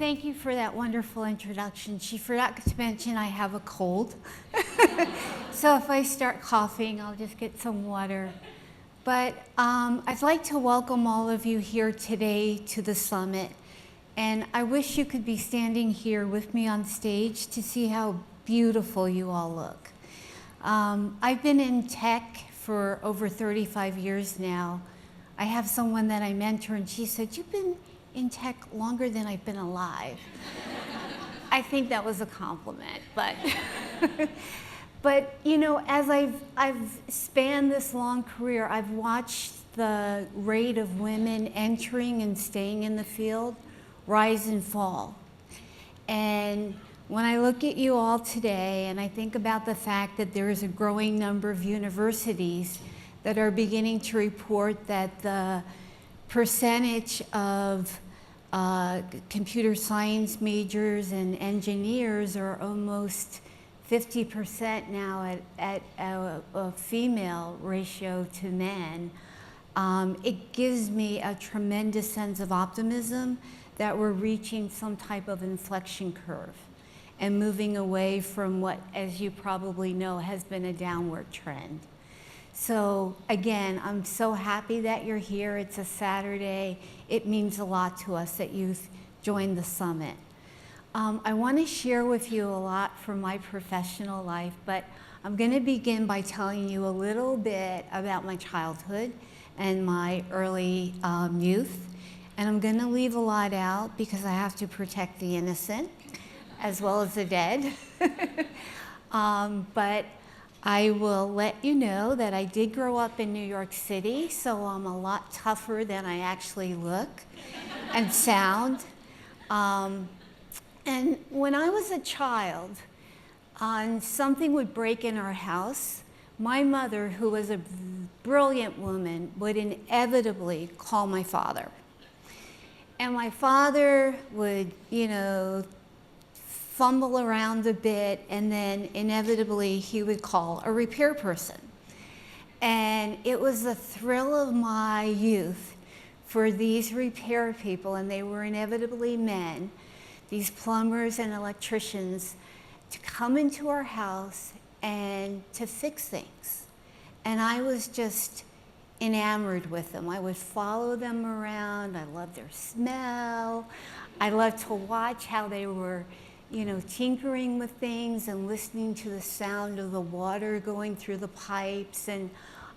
thank you for that wonderful introduction. She forgot to mention I have a cold. So if I start coughing, I'll just get some water. But I'd like to welcome all of you here today to the summit. And I wish you could be standing here with me on stage to see how beautiful you all look. I've been in tech for over 35 years now. I have someone that I mentor, and she said, "You've been in tech longer than I've been alive." I think that was a compliment, but you know, as I've spanned this long career, I've watched the rate of women entering and staying in the field rise and fall. And when I look at you all today, and I think about the fact that there is a growing number of universities that are beginning to report that the percentage of computer science majors and engineers are almost 50% now at a female ratio to men, it gives me a tremendous sense of optimism that we're reaching some type of inflection curve and moving away from what, as you probably know, has been a downward trend. So again, I'm so happy that you're here. It's a Saturday. It means a lot to us that you've joined the summit. I want to share with you a lot from my professional life, but I'm going to begin by telling you a little bit about my childhood and my early youth. And I'm going to leave a lot out because I have to protect the innocent as well as the dead. But I will let you know that I did grow up in New York City, so I'm a lot tougher than I actually look and sound. And when I was a child, something would break in our house. My mother, who was a brilliant woman, would inevitably call my father. And my father would, you know, fumble around a bit, and then inevitably he would call a repair person. And it was the thrill of my youth for these repair people, and they were inevitably men, these plumbers and electricians, to come into our house and to fix things. And I was just enamored with them. I would follow them around. I loved their smell. I loved to watch how they were, you know, tinkering with things and listening to the sound of the water going through the pipes. And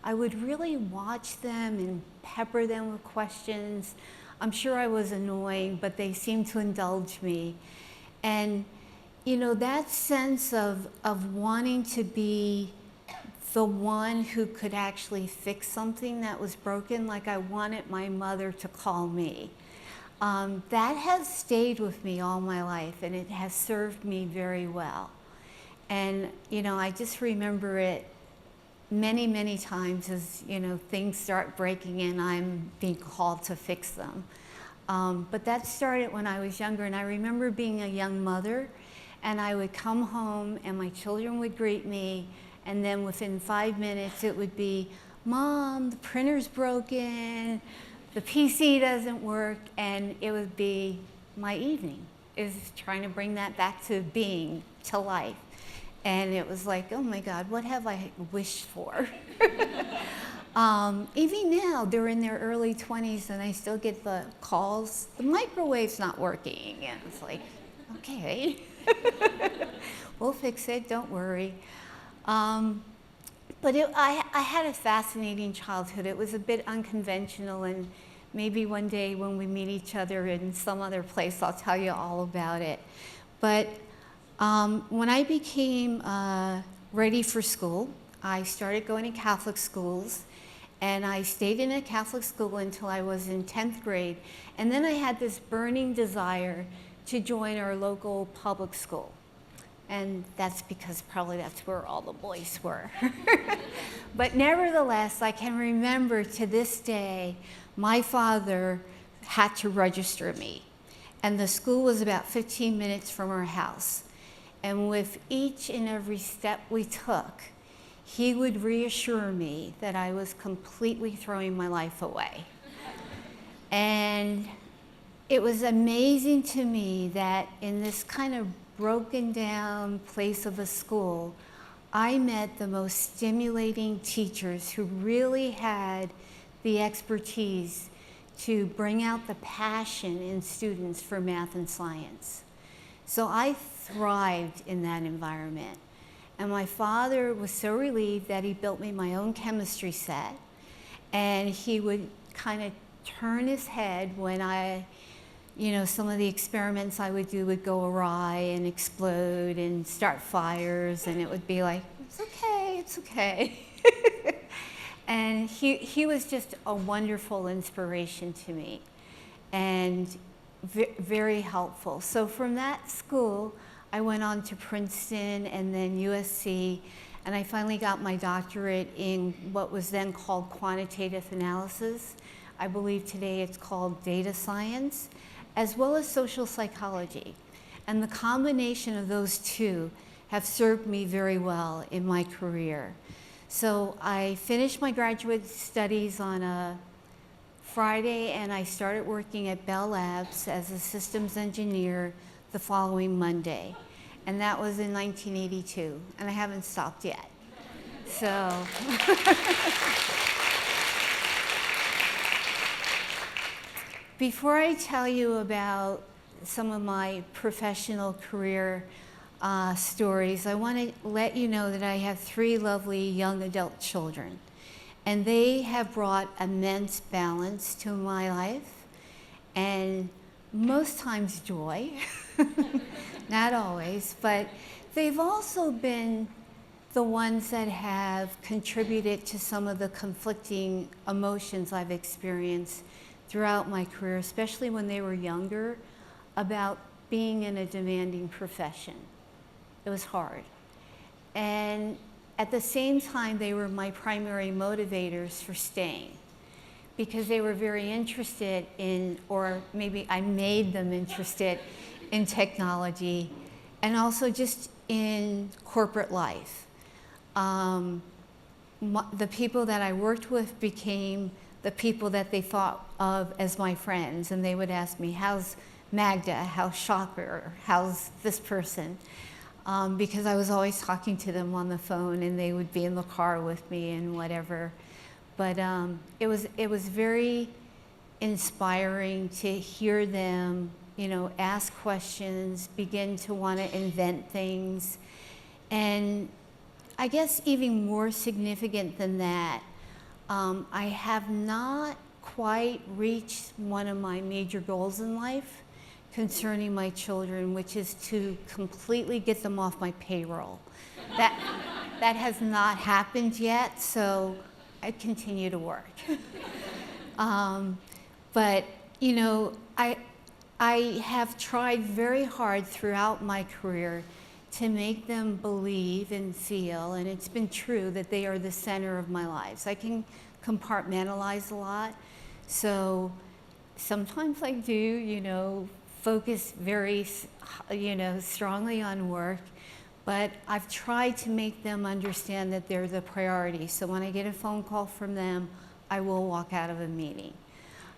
I would really watch them and pepper them with questions. I'm sure I was annoying, but they seemed to indulge me. And, you know, that sense of wanting to be the one who could actually fix something that was broken, like I wanted my mother to call me. That has stayed with me all my life, and it has served me very well. And, you know, I just remember it many, many times as, you know, things start breaking and I'm being called to fix them. But that started when I was younger, and I remember being a young mother, and I would come home and my children would greet me, and then within 5 minutes it would be, "Mom, the printer's broken, the PC doesn't work," and it would be my evening, is trying to bring that back to being, to life. And it was like, oh my God, what have I wished for? Even now, they're in their early 20s and I still get the calls, "The microwave's not working." And it's like, okay, we'll fix it, don't worry. But I had a fascinating childhood. It was a bit unconventional, and maybe one day when we meet each other in some other place, I'll tell you all about it. But when I became ready for school, I started going to Catholic schools, and I stayed in a Catholic school until I was in 10th grade. And then I had this burning desire to join our local public school. And that's because probably that's where all the boys were. But nevertheless, I can remember to this day, my father had to register me. And the school was about 15 minutes from our house. And with each and every step we took, he would reassure me that I was completely throwing my life away. And it was amazing to me that in this kind of broken down place of a school, I met the most stimulating teachers who really had the expertise to bring out the passion in students for math and science. So I thrived in that environment. And my father was so relieved that he built me my own chemistry set. And he would kind of turn his head when some of the experiments I would do would go awry and explode and start fires, and it would be like, it's okay. And he was just a wonderful inspiration to me and very helpful. So from that school, I went on to Princeton and then USC, and I finally got my doctorate in what was then called quantitative analysis. I believe today it's called data science, as well as social psychology. And the combination of those two have served me very well in my career. So I finished my graduate studies on a Friday, and I started working at Bell Labs as a systems engineer the following Monday. And that was in 1982, and I haven't stopped yet. So. Before I tell you about some of my professional career stories, I want to let you know that I have 3 lovely young adult children, and they have brought immense balance to my life, and most times joy, not always, but they've also been the ones that have contributed to some of the conflicting emotions I've experienced throughout my career, especially when they were younger, about being in a demanding profession. It was hard. And at the same time, they were my primary motivators for staying, because they were very interested in, or maybe I made them interested in technology, and also just in corporate life. The people that I worked with became the people that they thought of as my friends, and they would ask me, how's Magda, how's Shocker, how's this person? Because I was always talking to them on the phone, and they would be in the car with me and whatever. But it was very inspiring to hear them, ask questions, begin to want to invent things. And I guess even more significant than that, I have not quite reached one of my major goals in life concerning my children, which is to completely get them off my payroll. That has not happened yet, so I continue to work. But I have tried very hard throughout my career to make them believe and feel, and it's been true, that they are the center of my lives. I can compartmentalize a lot, so sometimes I do, focus very, strongly on work, but I've tried to make them understand that they're the priority. So when I get a phone call from them, I will walk out of a meeting.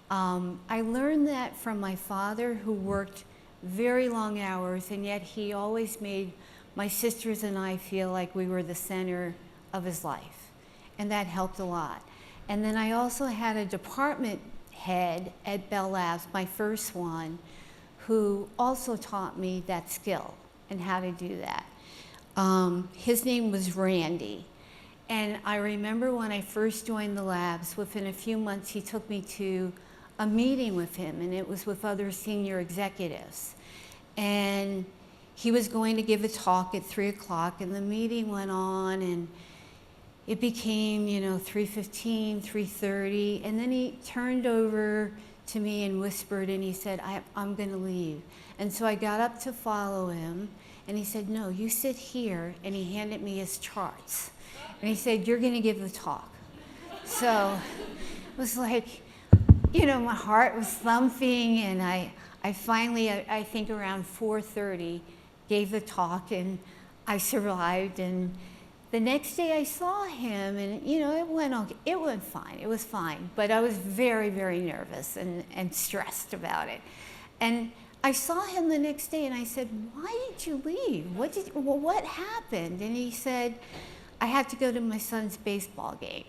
I learned that from my father, who worked very long hours, and yet he always made my sisters and I feel like we were the center of his life, and that helped a lot. And then I also had a department head at Bell Labs, my first one, who also taught me that skill and how to do that. His name was Randy. And I remember when I first joined the labs, within a few months, he took me to a meeting with him, and it was with other senior executives. And he was going to give a talk at 3 o'clock, and the meeting went on, and it became, 3:15, 3:30, and then he turned over to me and whispered, and he said, I'm gonna leave. And so I got up to follow him, and he said, no, you sit here, and he handed me his charts. And he said, you're gonna give the talk. So it was like, my heart was thumping, and I finally, I think around 4:30, gave the talk, and I survived. And the next day I saw him, and it went okay. It went fine. It was fine, but I was very, very nervous and stressed about it. And I saw him the next day and I said, why did you leave? What happened? And he said, I had to go to my son's baseball game.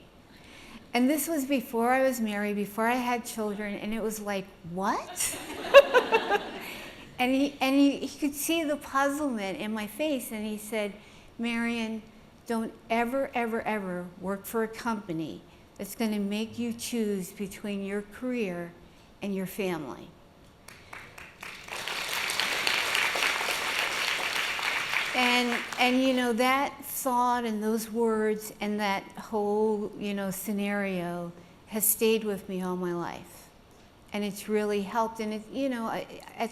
And this was before I was married, before I had children, and it was like, what? and he could see the puzzlement in my face, and he said, Marian, don't ever, ever, ever work for a company that's going to make you choose between your career and your family. And you know, that thought and those words and that whole, you know, scenario has stayed with me all my life. And it's really helped. And it, you know,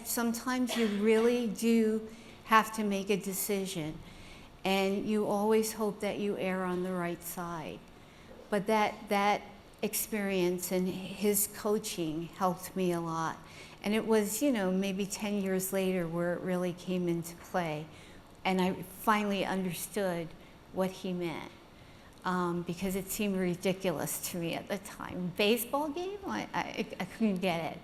sometimes you really do have to make a decision. And you always hope that you err on the right side. But that experience and his coaching helped me a lot. And it was, you know, maybe 10 years later where it really came into play. And I finally understood what he meant, because it seemed ridiculous to me at the time. Baseball game? I couldn't get it.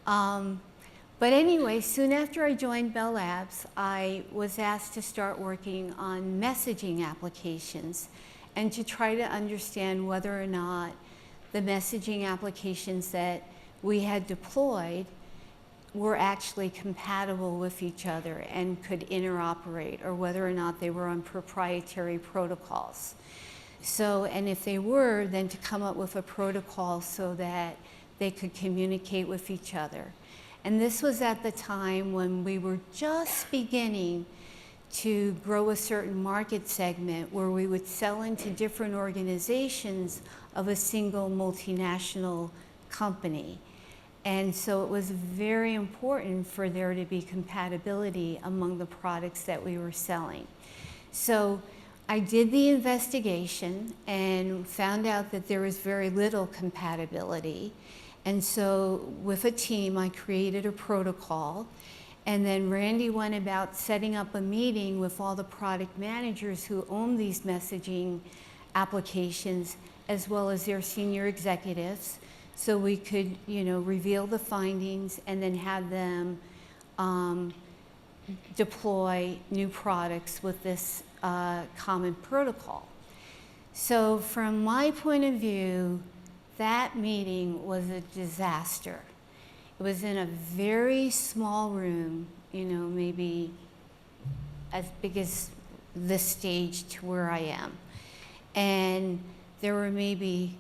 But anyway, soon after I joined Bell Labs, I was asked to start working on messaging applications and to try to understand whether or not the messaging applications that we had deployed were actually compatible with each other and could interoperate, or whether or not they were on proprietary protocols. So, and if they were, then to come up with a protocol so that they could communicate with each other. And this was at the time when we were just beginning to grow a certain market segment where we would sell into different organizations of a single multinational company. And so it was very important for there to be compatibility among the products that we were selling. So I did the investigation and found out that there was very little compatibility. And so with a team, I created a protocol. And then Randy went about setting up a meeting with all the product managers who own these messaging applications, as well as their senior executives, so we could, you know, reveal the findings and then have them deploy new products with this common protocol. So from my point of view, that meeting was a disaster. It was in a very small room, you know, maybe as big as this stage to where I am. And there were maybe,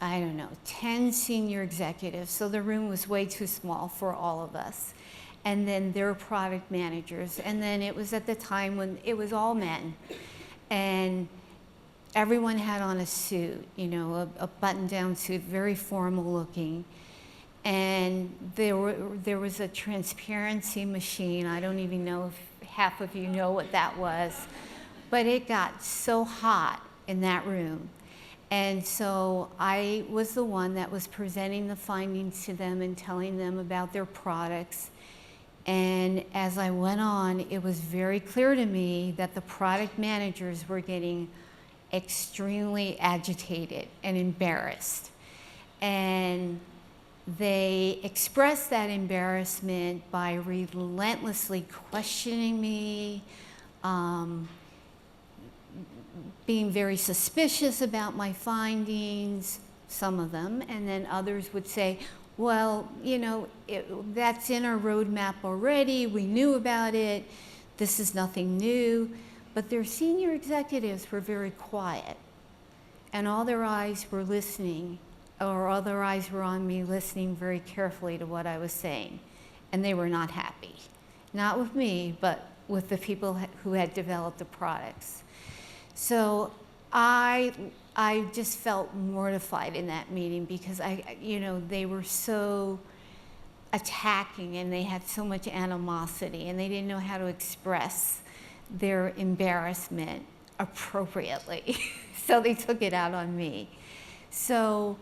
I don't know, 10 senior executives, so the room was way too small for all of us. And then their product managers, and then it was at the time when it was all men. And everyone had on a suit, you know, a button-down suit, very formal looking. And there was a transparency machine. I don't even know if half of you know what that was, but it got so hot in that room. And so I was the one that was presenting the findings to them and telling them about their products. And as I went on, it was very clear to me that the product managers were getting extremely agitated and embarrassed. And they expressed that embarrassment by relentlessly questioning me, being very suspicious about my findings, some of them, and then others would say, well, you know, that's in our roadmap already, we knew about it, this is nothing new. But their senior executives were very quiet, and all their eyes were listening, or all their eyes were on me listening very carefully to what I was saying. And they were not happy. Not with me, but with the people who had developed the products. So I just felt mortified in that meeting because you know, they were so attacking and they had so much animosity and they didn't know how to express their embarrassment appropriately. So they took it out on me. So,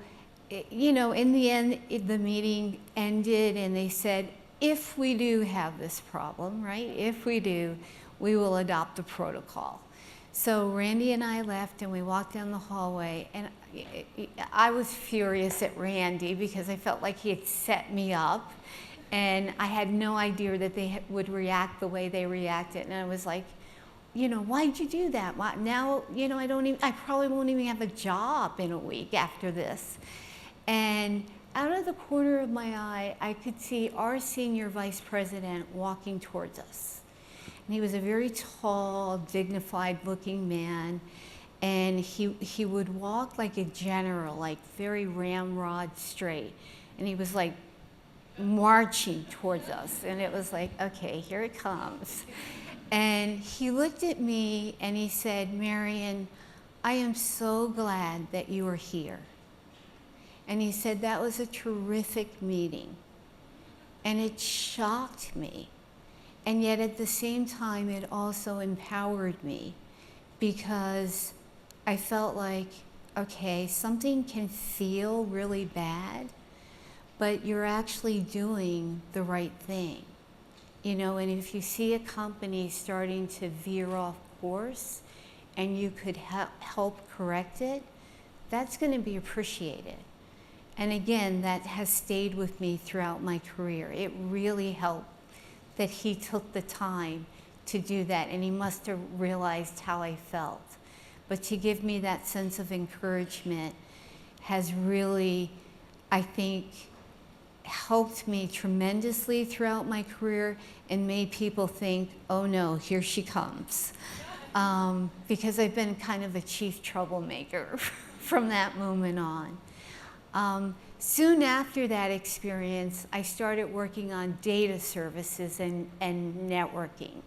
you know, in the end, the meeting ended and they said, if we do have this problem, right, if we do, we will adopt a protocol. So Randy and I left and we walked down the hallway, and I was furious at Randy because I felt like he had set me up And I had no idea that they would react the way they reacted. And I was like, why'd you do that? Why? Now, I probably won't even have a job in a week after this. And out of the corner of my eye, I could see our senior vice president walking towards us. And he was a very tall, dignified looking man. And he would walk like a general, like very ramrod straight. And he was like marching towards us. And it was like, okay, here it comes. And he looked at me and he said, Marian, I am so glad that you are here. And he said, that was a terrific meeting. And it shocked me. And yet at the same time, it also empowered me, because I felt like, okay, something can feel really bad, but you're actually doing the right thing. And if you see a company starting to veer off course and you could help correct it, that's going to be appreciated. And again, that has stayed with me throughout my career. It really helped that he took the time to do that, and he must have realized how I felt. But to give me that sense of encouragement has really, I think, helped me tremendously throughout my career and made people think, oh no, here she comes. Because I've been kind of a chief troublemaker from that moment on. Soon after that experience, I started working on data services and networking.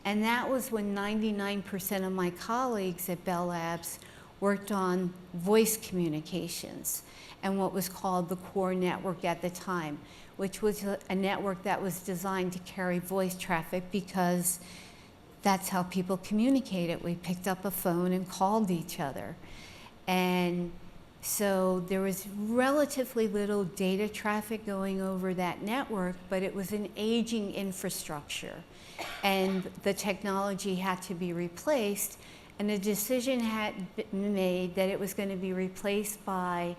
And that was when 99% of my colleagues at Bell Labs worked on voice communications and what was called the core network at the time, which was a network that was designed to carry voice traffic because that's how people communicated. We picked up a phone and called each other. And so there was relatively little data traffic going over that network, but it was an aging infrastructure. And the technology had to be replaced, and a decision had been made that it was going to be replaced by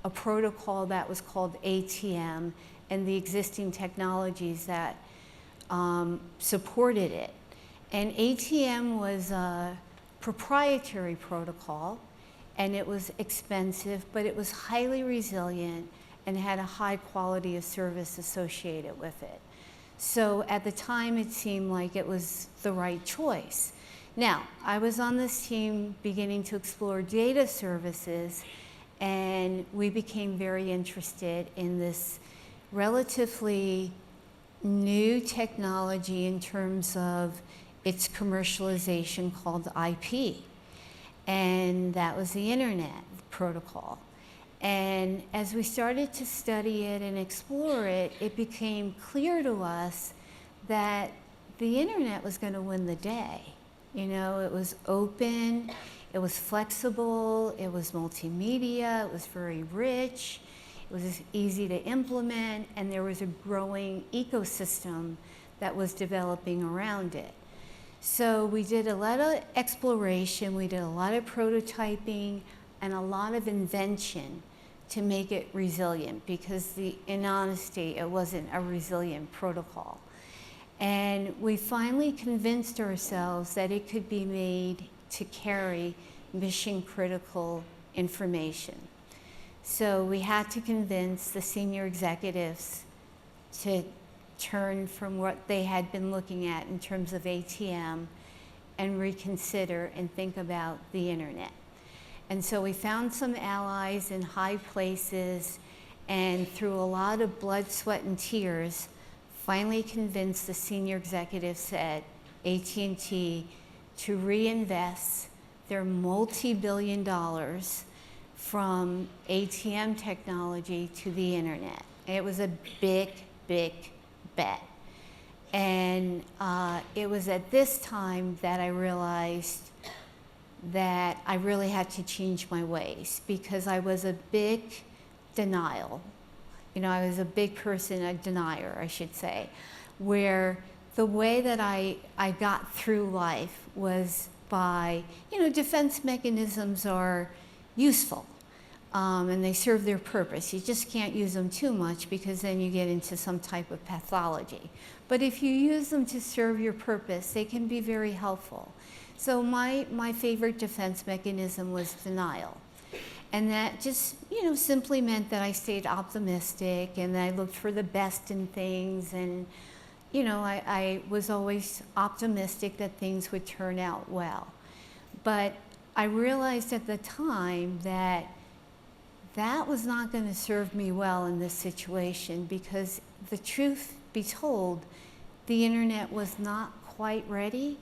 a protocol that was called ATM and the existing technologies that supported it. And ATM was a proprietary protocol, and it was expensive, but it was highly resilient and had a high quality of service associated with it. So at the time, it seemed like it was the right choice. Now, I was on this team beginning to explore data services, and we became very interested in this relatively new technology in terms of its commercialization called IP. And that was the internet protocol. And as we started to study it and explore it, it became clear to us that the internet was going to win the day. It was open, it was flexible, it was multimedia, it was very rich, it was easy to implement, and there was a growing ecosystem that was developing around it. So we did a lot of exploration, we did a lot of prototyping, and a lot of invention to make it resilient, because in honesty, it wasn't a resilient protocol. And we finally convinced ourselves that it could be made to carry mission critical information. So we had to convince the senior executives to turn from what they had been looking at in terms of ATM and reconsider and think about the internet. And so we found some allies in high places, and through a lot of blood, sweat, and tears, finally convinced the senior executives at AT&T to reinvest their multi-billion dollars from ATM technology to the internet. It was a big, big bet. And it was at this time that I realized that I really had to change my ways, because I was a big denial. I was a big person, a denier, I should say, where the way that I got through life was by, defense mechanisms are useful. and they serve their purpose. You just can't use them too much because then you get into some type of pathology. But if you use them to serve your purpose, they can be very helpful. So my favorite defense mechanism was denial. And that just, simply meant that I stayed optimistic and I looked for the best in things. And, I was always optimistic that things would turn out well. But I realized at the time that that was not going to serve me well in this situation, because the truth be told, the internet was not quite ready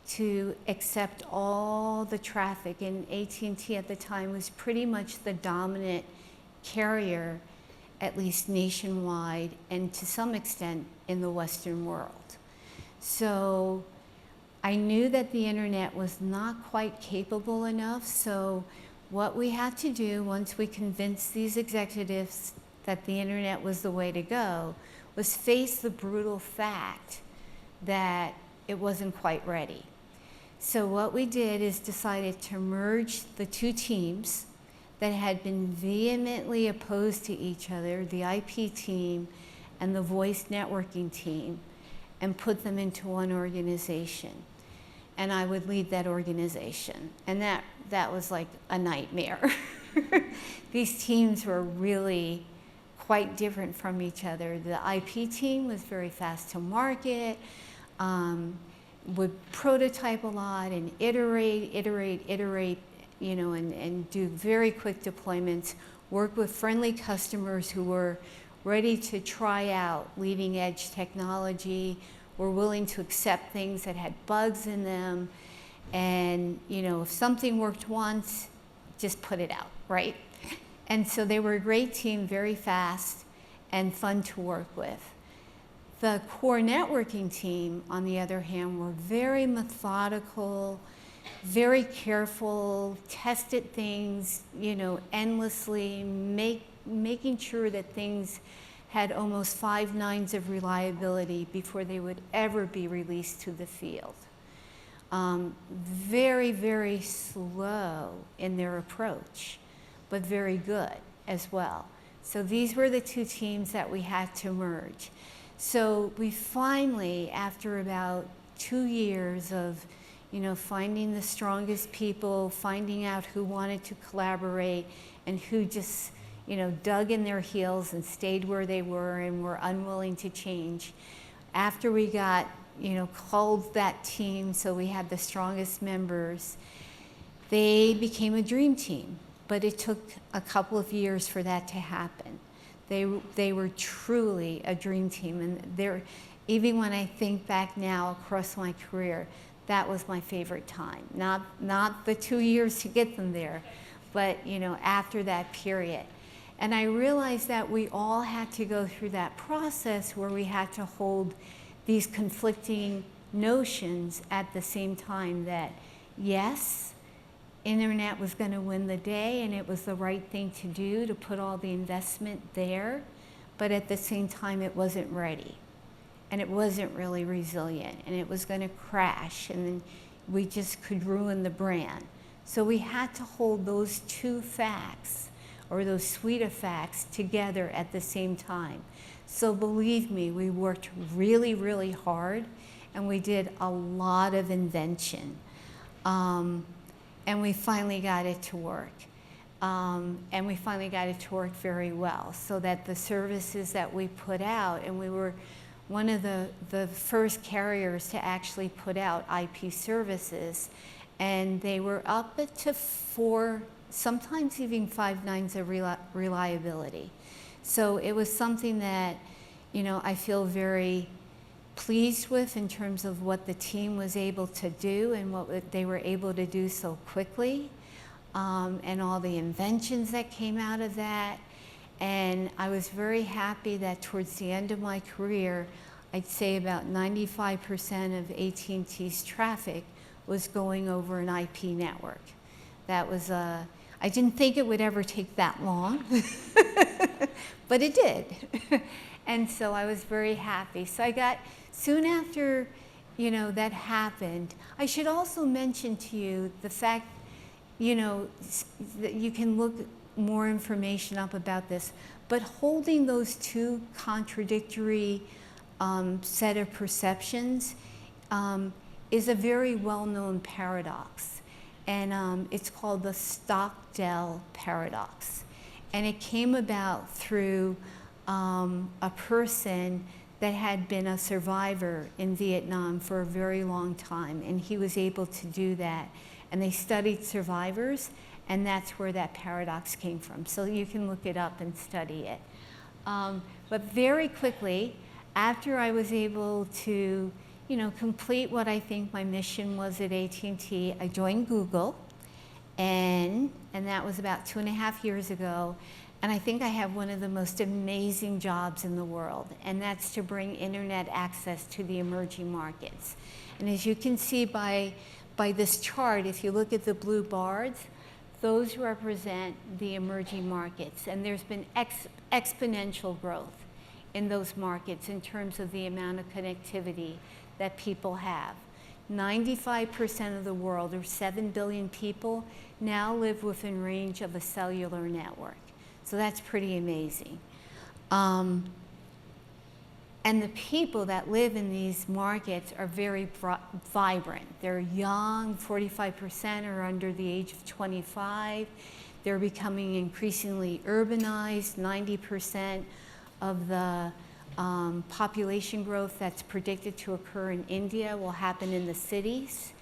to accept all the traffic, and AT&T at the time was pretty much the dominant carrier, at least nationwide, and to some extent in the Western world. So I knew that the internet was not quite capable enough, so what we had to do once we convinced these executives that the internet was the way to go was face the brutal fact that it wasn't quite ready. So what we did is decided to merge the two teams that had been vehemently opposed to each other, the IP team and the voice networking team, and put them into one organization. And I would lead that organization. And that was like a nightmare. These teams were really quite different from each other. The IP team was very fast to market, would prototype a lot and iterate, and do very quick deployments, work with friendly customers who were ready to try out leading edge technology, were willing to accept things that had bugs in them, and if something worked once, just put it out, right? And so they were a great team, very fast and fun to work with. The core networking team, on the other hand, were very methodical, very careful, tested things, endlessly, making sure that things had almost 5 nines of reliability before they would ever be released to the field. Very, very slow in their approach, but very good as well. So these were the two teams that we had to merge. So we finally, after about 2 years of finding the strongest people, finding out who wanted to collaborate and who just dug in their heels and stayed where they were and were unwilling to change. After we got, culled that team, so we had the strongest members, they became a dream team. But it took a couple of years for that to happen. They were truly a dream team, and even when I think back now across my career, that was my favorite time. Not the 2 years to get them there, but after that period. And I realized that we all had to go through that process where we had to hold these conflicting notions at the same time, that yes, internet was going to win the day and it was the right thing to do to put all the investment there, but at the same time it wasn't ready and it wasn't really resilient and it was going to crash and then we just could ruin the brand. So we had to hold those two facts, or those suite of facts, together at the same time. So believe me, we worked really, really hard and we did a lot of invention. And we finally got it to work. And we finally got it to work very well, so that the services that we put out, and we were one of the first carriers to actually put out IP services, and they were up to 4, sometimes even 5 nines of reliability. So it was something that, I feel very pleased with in terms of what the team was able to do and what they were able to do so quickly, and all the inventions that came out of that. And I was very happy that towards the end of my career, I'd say about 95% of AT&T's traffic was going over an IP network. That was I didn't think it would ever take that long, but it did. And so I was very happy. So I got, soon after, that happened, I should also mention to you the fact, that you can look more information up about this, but holding those two contradictory set of perceptions is a very well-known paradox. And it's called the Stockdale paradox. And it came about through a person that had been a survivor in Vietnam for a very long time, and he was able to do that. And they studied survivors, and that's where that paradox came from. So you can look it up and study it. But very quickly, after I was able to, complete what I think my mission was at AT&T, I joined Google, and that was about 2.5 years ago. And I think I have one of the most amazing jobs in the world, and that's to bring internet access to the emerging markets. And as you can see by this chart, if you look at the blue bars, those represent the emerging markets. And there's been exponential growth in those markets in terms of the amount of connectivity that people have. 95% of the world, or 7 billion people, now live within range of a cellular network. So that's pretty amazing. And the people that live in these markets are very vibrant. They're young, 45% are under the age of 25. They're becoming increasingly urbanized. 90% of the population growth that's predicted to occur in India will happen in the cities.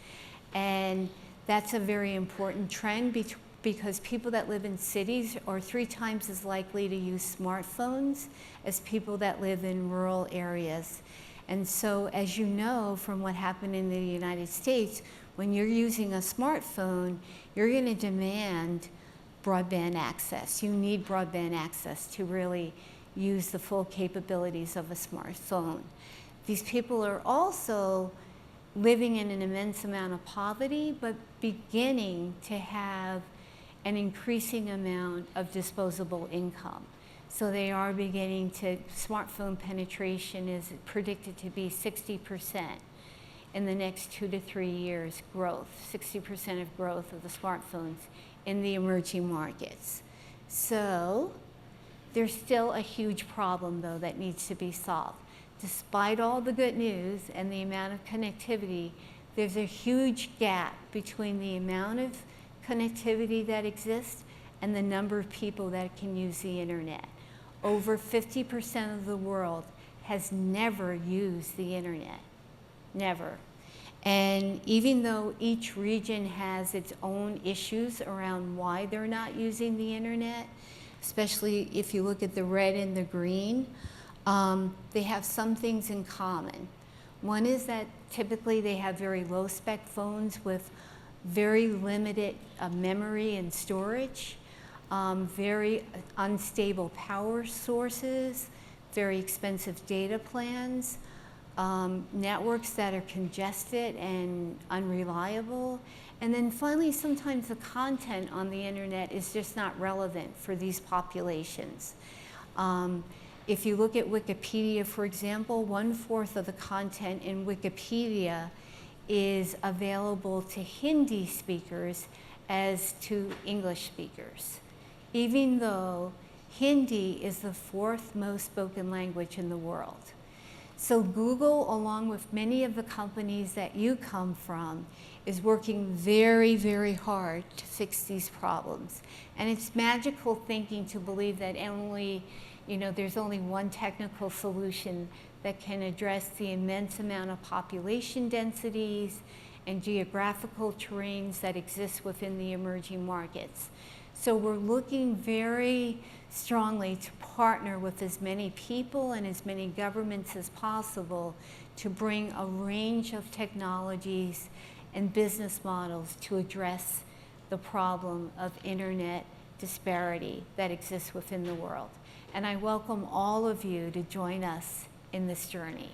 And that's a very important trend because people that live in cities are 3 times as likely to use smartphones as people that live in rural areas. And so, as you know from what happened in the United States, when you're using a smartphone, you're going to demand broadband access. You need broadband access to really use the full capabilities of a smartphone. These people are also living in an immense amount of poverty, but beginning to have an increasing amount of disposable income. So they are beginning to, smartphone penetration is predicted to be 60% in the next 2 to 3 years growth, 60% of growth of the smartphones in the emerging markets. So there's still a huge problem though that needs to be solved. Despite all the good news and the amount of connectivity, there's a huge gap between the amount of connectivity that exists and the number of people that can use the internet. Over 50% of the world has never used the internet, never. And even though each region has its own issues around why they're not using the internet, especially if you look at the red and the green, they have some things in common. One is that typically they have very low spec phones with very limited memory and storage, very unstable power sources, very expensive data plans, networks that are congested and unreliable. And then finally, sometimes the content on the internet is just not relevant for these populations. If you look at Wikipedia, for example, 1/4 of the content in Wikipedia is available to Hindi speakers as to English speakers, even though Hindi is the 4th most spoken language in the world. So Google, along with many of the companies that you come from, is working very, very hard to fix these problems. And it's magical thinking to believe that there's only one technical solution that can address the immense amount of population densities and geographical terrains that exist within the emerging markets. So we're looking very strongly to partner with as many people and as many governments as possible to bring a range of technologies and business models to address the problem of internet disparity that exists within the world. And I welcome all of you to join us in this journey.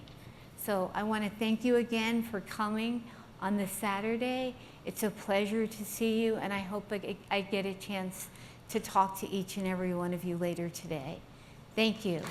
So I want to thank you again for coming on this Saturday. It's a pleasure to see you, and I hope I get a chance to talk to each and every one of you later today. Thank you.